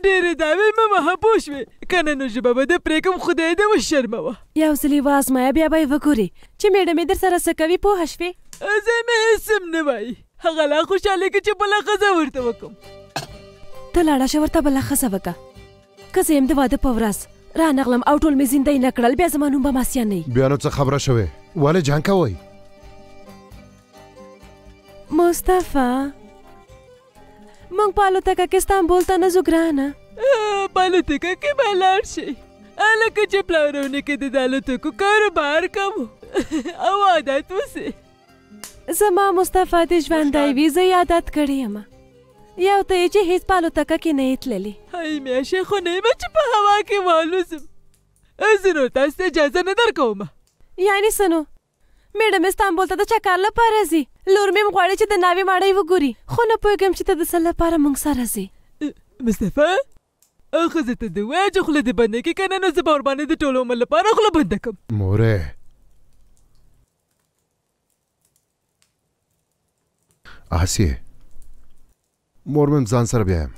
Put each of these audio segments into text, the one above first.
ډېرې دعوې مه وهه پوه شوې که نه نو ژبه به دې پرېږدم خدای دې وشرموه. یو ځلې وازمایه بیا به یې وګورې چې میډم یې در سره څه کوي پوهه شوې. زه مې هېڅ هم نه وایي هغه لا خوشحالېږي چې بله ښځه ورته وکړم. ته لاړه شه ورته بله ښځه وکړه که زه یم د واده په ورځ رانغلم او ټول مې زندۍ نه کړل بیا زما نوم به ماسیان نه وي. بیا نو څه خبره شوې ولې جنګ کوئ؟ مصطفی موږ په الوتکه کې استانبول ته نه ځو ګرانه. په الوتکه کې به لاړ شئ هلکه چې پلارونه کې د الوتکو کاروبار کوو او عادت وسې. زما مصطفی دې ژوندی وي زه یې عادت کړې یم. یو ته یې چې هېڅ په الوتکه کې نه یې تللې. هی میاشې خو نه یم چې په هوا کې والوزم. زه نو تاسو ته اجازه نه درکوم. یعنې څه نو میډم استانبول ته د چکر لپاره ځي لور مې غواړي چې د ناوې ماړی وګوري خو نه پوهېږم چې ته د څه لپاره موږ سره ځې. مصطفی ښځې ته دې ووایه چې خوله دې بنده کړي که نه نو زه به ورباندې د ټول عمر لپاره خوله بنده کړم. مورې آسیې مور مې ځان سره بیایم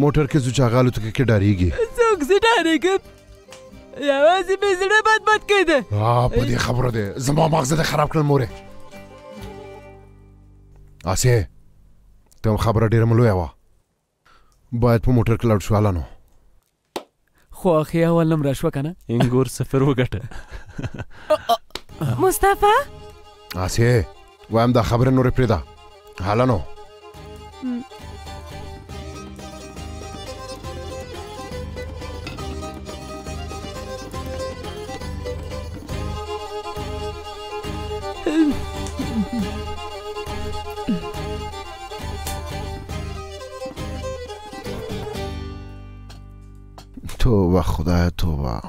موټر کې ځو چې هغه الوتکه کې ډارېږي. څوک زه ډارېږم یوازې مې زړه بد کېده. په دې خبرو دی زما مغزه دې خراب کړل مورې. آسیې ته هم خبره ډېره م لویه وه باید په موټر کې لاړ شو هلانو. خو اخی اول نم را شوه که نه انګور سفر وګټه. مصطفی آسیې وایم دا خبره نورې پرېږده هلانو. توبه خدای توبه.